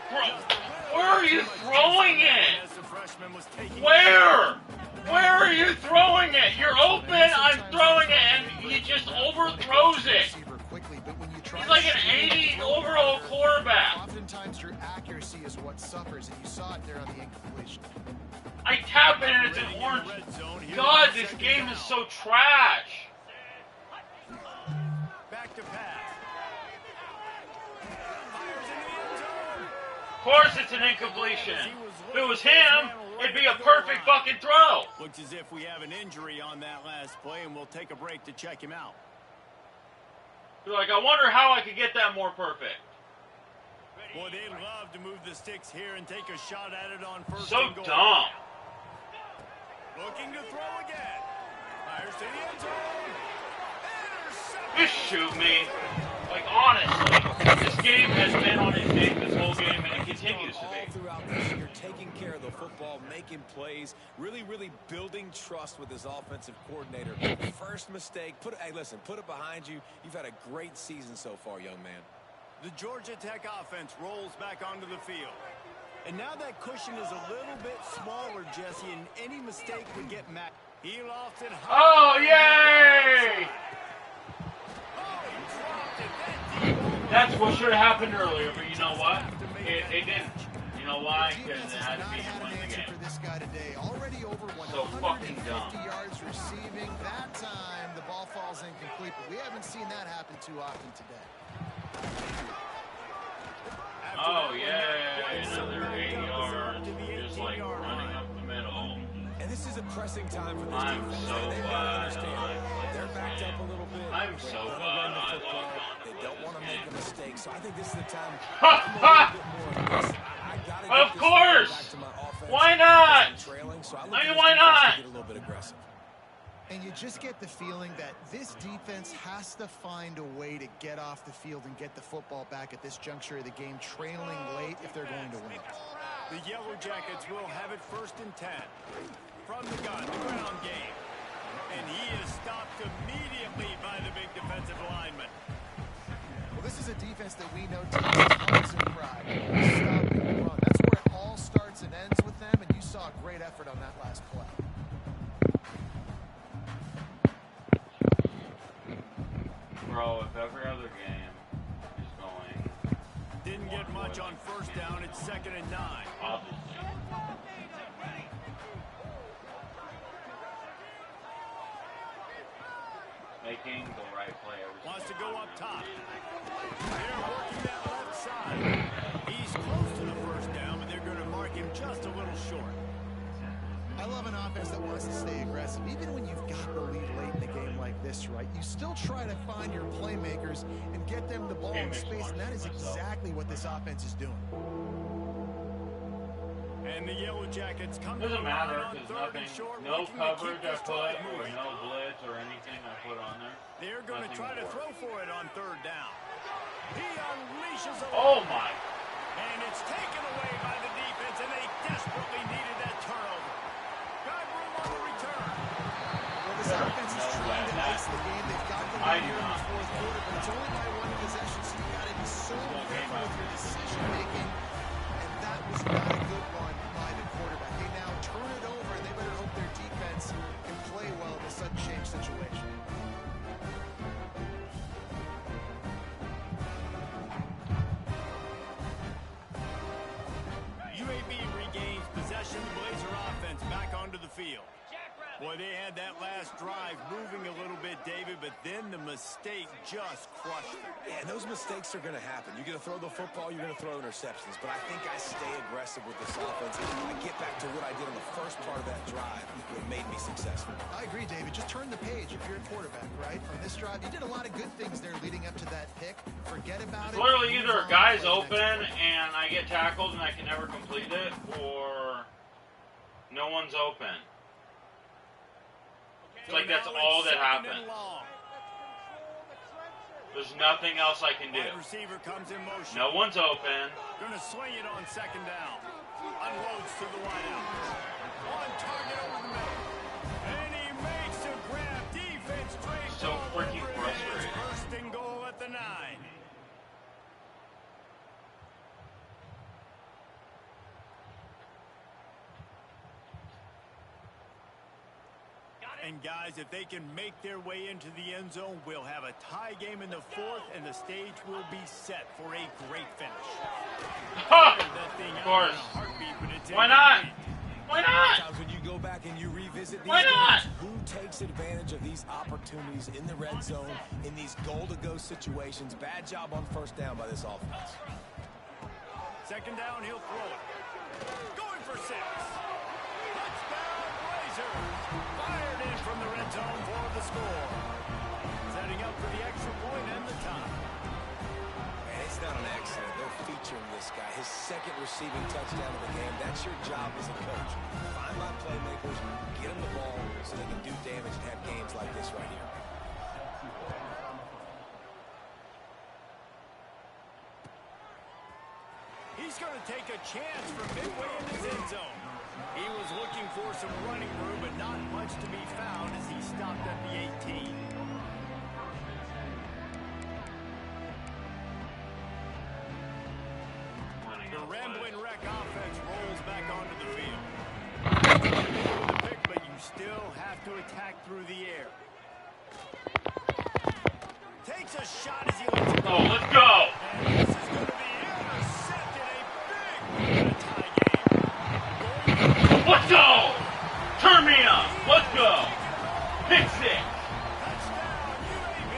Bro, where are you throwing it? Where? Where are you throwing it? You're open, I'm throwing it, and he just overthrows it. He's like an 80 overall quarterback. Oftentimes your accuracy is what suffers, and you saw it there on the incompletion. I tap it and it's an orange. God, this game is so trash. Back to pass. Of course it's an incompletion. If it was him, it'd be a perfect fucking throw. Looks as if we have an injury on that last play, and we'll take a break to check him out. You're like, I wonder how I could get that more perfect. Boy, they love to move the sticks here and take a shot at it on 1st So and goal. dumb. Looking to throw again. Fires to the end zone. Just shoot me. Like, honestly, this game has been on its dick this whole game, and it continues to be. All throughout this year, taking care of the football, making plays, really building trust with his offensive coordinator. First mistake, hey, listen, put it behind you. You've had a great season so far, young man. The Georgia Tech offense rolls back onto the field. And now that cushion is a little bit smaller, Jesse, and any mistake would get Matt. He lost it high. Oh, yay! That's what should have happened earlier, but you know what? It didn't. You know why? Because it had to be in the game. For this guy today, already over So fucking 150 dumb. yards receiving. That time, the ball falls incomplete, but we haven't seen that happen too often today. Oh, yeah, another 8 yards, just like running up the middle. And this is a pressing time for this I'm defense. so They gotta glad understand. I played They're this backed game. up a little bit. I'm so They're gonna glad run the I football. logged on to They play don't this want to make a game. mistake, so I think this is the time. Ha, I'm ha! a little bit more aggressive. I gotta Of get this course! back to my offense. Why not? I'm trailing, so I look I mean, at this why defense not? to get a little bit aggressive. And you just get the feeling that this defense has to find a way to get off the field and get the football back at this juncture of the game, trailing late if they're going to win. The Yellow Jackets will have it 1st and 10. From the gun, the ground game. And he is stopped immediately by the big defensive lineman. Well, this is a defense that we know takes tons of pride in stopping the run. That's where it all starts and ends with them, and you saw a great effort on that last play. Bro, if every other game is going... Didn't get much on 1st down. It's 2nd and 9. Obviously. Making the right play every Wants to single go time. up top. They're working that left side. He's close to the 1st down, but they're going to mark him just a little short. I love an offense that wants to stay aggressive. Even when you've got the lead late in a game like this, right, you still try to find your playmakers and get them the ball in space, and that is exactly what this offense is doing. And the Yellow Jackets come to Doesn't the matter line on because 3rd nothing, and short, no looking to coverage keep I this put drive or moving. no blitz or anything I put on there. They're going to Nothing try to will throw work. for it on 3rd down. He unleashes a Oh my! and it's taken away by the defense, and they desperately needed that turnover. Got room on the return. Well, this offense is trying to ice the game. They've got the lead here in the 4th quarter, but it's only by 1 possession, so you got to be so careful with your decision making. And that was not a good one by the quarterback. They now turn it over, and they better hope their defense can play well in a sudden change situation. UAB regains possession. The Blazer offense back onto the field. Boy, they had that last drive moving a little bit, David, but then the mistake just crushed them. Yeah, and those mistakes are going to happen. You're going to throw the football, you're going to throw interceptions. But I think I stay aggressive with this offense. I get back to what I did on the first part of that drive, what made me successful. I agree, David. Just turn the page if you're a quarterback, right? On this drive, you did a lot of good things there leading up to that pick. Forget about it. Literally Move either a on, guy's play the next open play. and I get tackled and I can never complete it, or no one's open. It's like that's all that happens. There's nothing else I can do. Wide receiver comes in motion. No one's open. Going to swing it on 2nd down. Unloads to the wideout. On target over the middle. And he makes a grab. Defense draped So all freaking over it. frustrating. First and goal at the 9. And guys, if they can make their way into the end zone, we'll have a tie game in the 4th, and the stage will be set for a great finish. Ha! That thing Of out course. in a heartbeat, but it's Why not? incomplete. Why not? Sometimes when you go back and you revisit these Why not? games, who takes advantage of these opportunities in the red zone, in these goal-to-go situations? Bad job on first down by this offense. Second down, he'll throw it. Going for 6. Touchdown, Blazers. Fired in from the red zone for the score. Setting up for the extra point and the tie. Man, it's not an accident. They're featuring this guy. His second receiving touchdown of the game. That's your job as a coach. Find my playmakers, get them the ball so they can do damage and have games like this right here. He's going to take a chance from midway in his end zone. He was looking for some running room, but not much to be found as he stopped at the 18. The Rambling Wreck offense rolls back onto the field. With the pick, but you still have to attack through the air. Takes a shot as he lets it go. Oh, let's go. And this is going to be intercepted. A big tie game. Let's go. Turn me up. Let's go. Pick 6. Touchdown, UAB.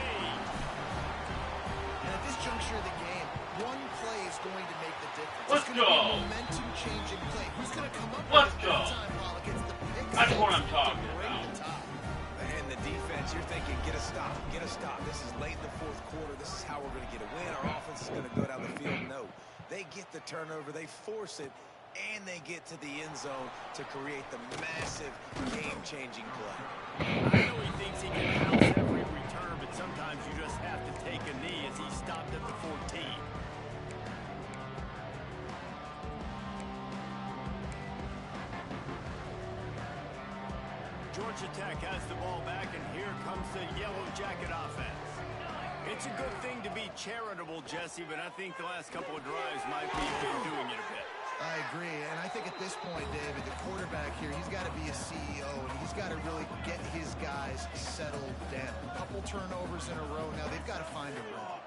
And at this juncture of the game, one play is going to make the difference. Let's it's going to be go. a momentum-changing play. Who's going to come up Let's with it go. that time while it gets the pick? That's what I'm to talking bring about. the top? And the defense, you're thinking, get a stop, get a stop. This is late in the 4th quarter. This is how we're going to get a win. Our offense is going to go down the field. No, they get the turnover, they force it, and they get to the end zone to create the massive game-changing play. I know he thinks he can house every return, but sometimes you just have to take a knee as he stopped at the 14. Georgia Tech has the ball back, and here comes the Yellow Jacket offense. It's a good thing to be charitable, Jesse, but I think the last couple of drives might be doing it a bit. I agree, and I think at this point, David, the quarterback here, he's got to be a CEO, and he's got to really get his guys settled down. A couple turnovers in a row. Now they've got to find a rhythm.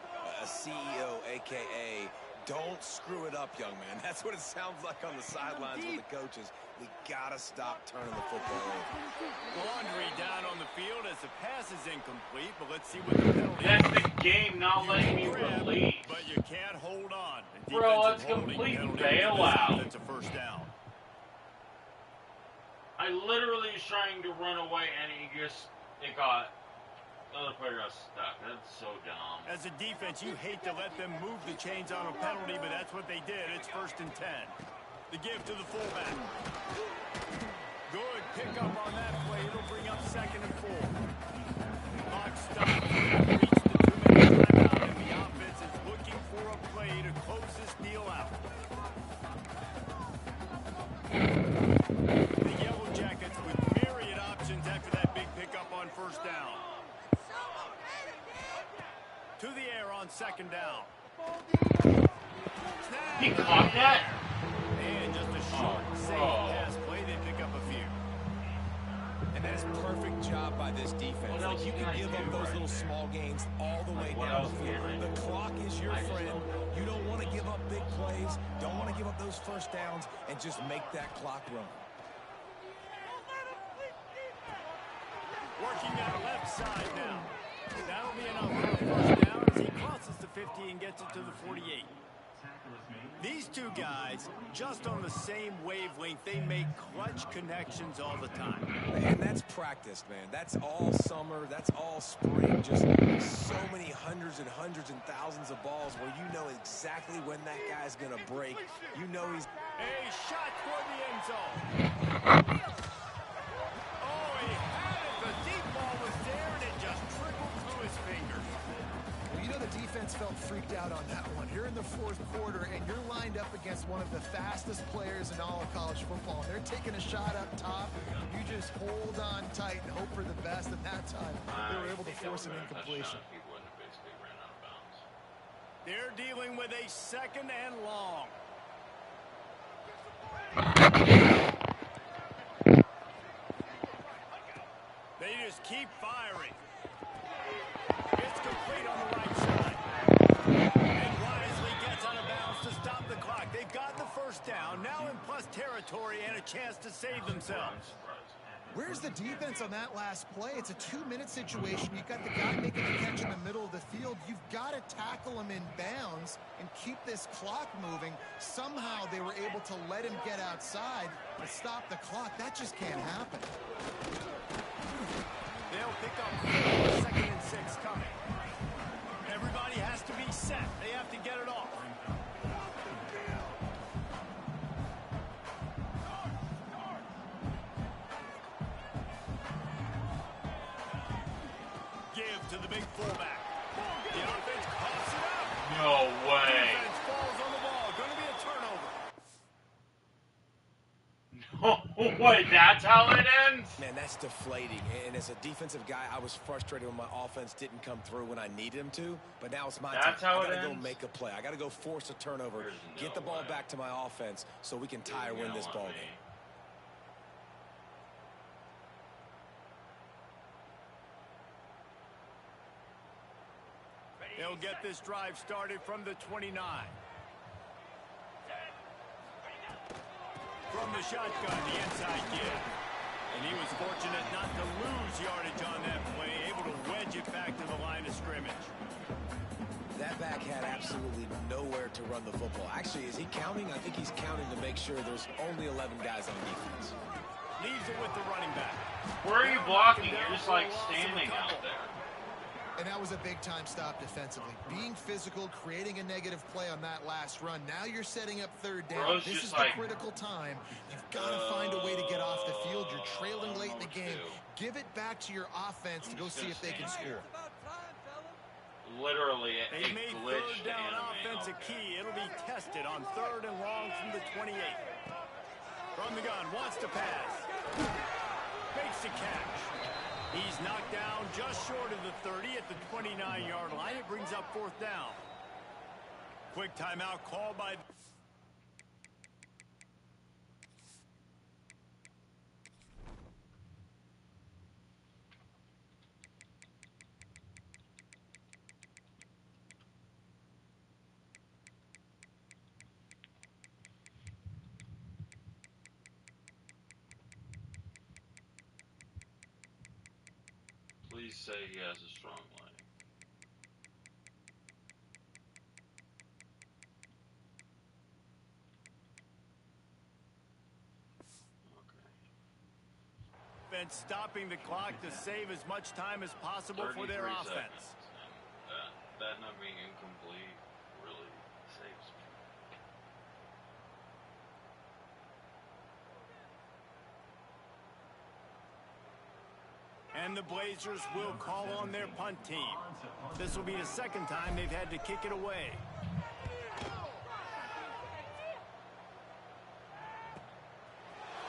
A CEO, a.k.a. don't screw it up, young man. That's what it sounds like on the sidelines with the coaches. We got to stop turning the football over. Laundry down on the field as the pass is incomplete, but let's see what the penalty That's is. the game not letting me Grab, release. but you can't hold on. A Bro, defensive that's holding complete penalty bailout. That's a first down. I literally was trying to run away and it got, the other player got stuck. That's so dumb. As a defense, you hate to let them move the chains on a penalty, but that's what they did. It's 1st and 10. The give to the fullback. Good pickup on that play. It'll bring up 2nd and 4. Clock stopped. Reached the 2-minute timeout, and the offense is looking for a play to close this deal out. The Yellow Jackets with myriad options after that big pickup on first down. To the air on 2nd down. He caught that? And just a short, safe pass play. They pick up a few. And that is a perfect job by this defense. What else Like, you can can I give do up those right little there? small gains all the way What down else the field. can I The do? clock is your I just friend. don't know. You don't want to give up big plays. Don't want to give up those first downs and just make that clock run. Working out left side now. That'll be enough for a first down as he crosses the 50 and gets it to the 48. These two guys, just on the same wavelength, they make clutch connections all the time. And that's practice, man. That's all summer. That's all spring. Just so many hundreds and thousands of balls where you know exactly when that guy's going to break. You know he's... A shot toward the end zone. Oh, he had it. The deep ball was there, and it just trickled through his fingers. Well, you know the defense felt freaked out on that one. You're in the fourth quarter, and you're lined up against one of the fastest players in all of college football. They're taking a shot up top. You just hold on tight and hope for the best, and that time they were able to force an incompletion. They're dealing with a 2nd and long. They just keep firing. It's complete on the right side. And wisely gets out of bounds to stop the clock. They've got the first down, now in plus territory and a chance to save themselves. Where's the defense on that last play? It's a 2-minute situation. You've got the guy making the catch in the middle of the field. You've got to tackle him in bounds and keep this clock moving. Somehow they were able to let him get outside and stop the clock. That just can't happen. They'll pick up 2nd and 6 coming. Everybody has to be set. They have to get it off. Give to the big fullback. The offense coughs it up. No way. The defense falls on the ball. Going to be a turnover. No way. That's how it ends? Man, that's deflating. And as a defensive guy, I was frustrated when my offense didn't come through when I needed him to. But now it's my time. How I got to go ends? make a play. I got to go force a turnover, get the ball back to my offense so we can tie or win this ball game. They'll get this drive started from the 29. From the shotgun, the inside give. And he was fortunate not to lose yardage on that play, able to wedge it back to the line of scrimmage. That back had absolutely nowhere to run the football. Actually, is he counting? I think he's counting to make sure there's only 11 guys on defense. Leaves it with the running back. Where are you blocking? You're just like standing out there. And that was a big-time stop defensively. Being physical, creating a negative play on that last run. Now you're setting up 3rd down. Bro's This is just like, the critical time. You've got to find a way to get off the field. You're trailing late in the game. Give it back to your offense to go see if they can score. Literally, They made 3rd down offense a key. It'll be tested on 3rd and long from the 28. From the gun, wants to pass. Makes the catch. He's knocked down just short of the 30 at the 29-yard line. It brings up 4th down. Quick timeout called by... Please say he has a strong leg. And stopping the clock to save as much time as possible for their offense. That not being incomplete really saves me. And the Blazers will call on their punt team. This will be the 2nd time they've had to kick it away.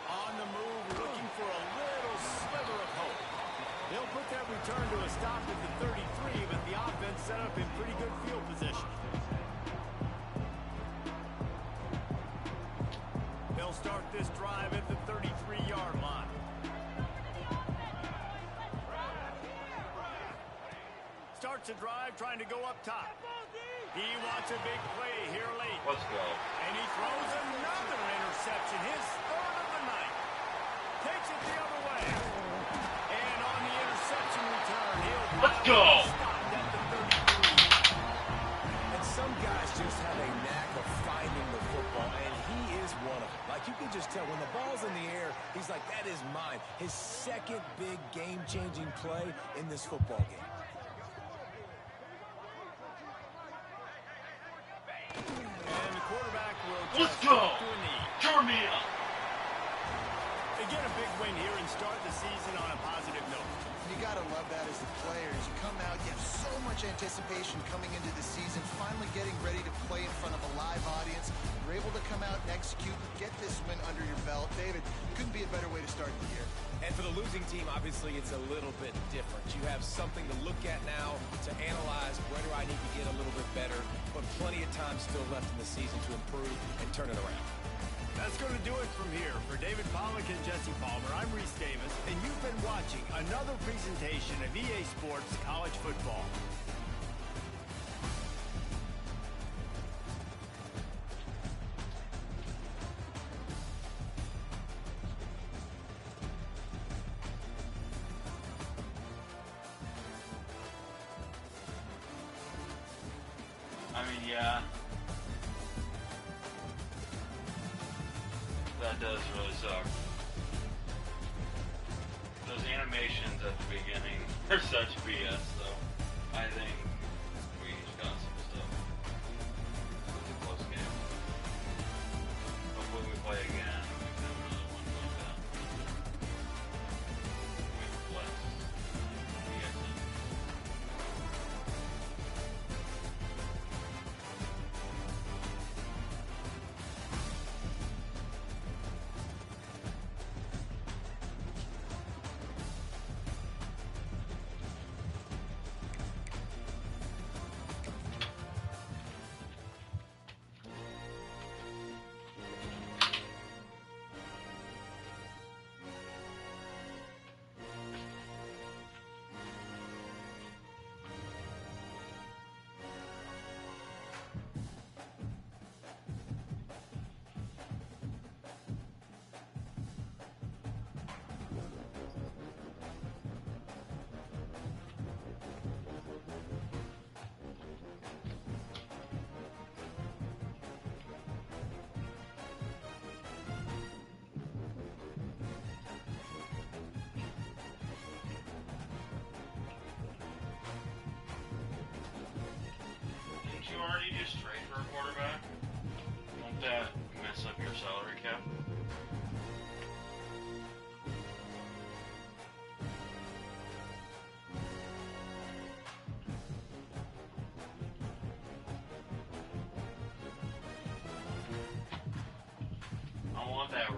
On the move, looking for a little sliver of hope. They'll put that return to a stop at the 33, but the offense set up in pretty good field position. They'll start this drive at the 33-yard line. Starts a drive trying to go up top. He wants a big play here late. Let's go. And he throws another interception, his 3rd of the night. Takes it the other way. And on the interception return, he'll Let's go. stopped at the 33. And some guys just have a knack of finding the football, and he is one of them. Like, you can just tell when the ball's in the air, he's like, that is mine. His 2nd big game-changing play in this football game. And the quarterback will Let's just go. to a knee. Turn me up. They get a big win here and start the season on a positive note. You got to love that as the players. You come out, you have so much anticipation coming into the season, finally getting ready to play in front of a live audience. You're able to come out and execute, get this win under your belt. David, couldn't be a better way to start the year. And for the losing team, obviously, it's a little bit different. You have something to look at now to analyze where do I need to get a little bit better, but plenty of time still left in the season to improve and turn it around. That's going to do it from here. For David Pollack and Jesse Palmer, I'm Reese Davis, and you've been watching another presentation of EA Sports College Football. I mean, yeah. That does really suck. Those animations at the beginning are such BS, though. I think we each got some stuff. It was a close game. Hopefully we play again and we can have another one like that. We were blessed. You guys know. You already just trade for a quarterback? Won't that mess up your salary cap? I want that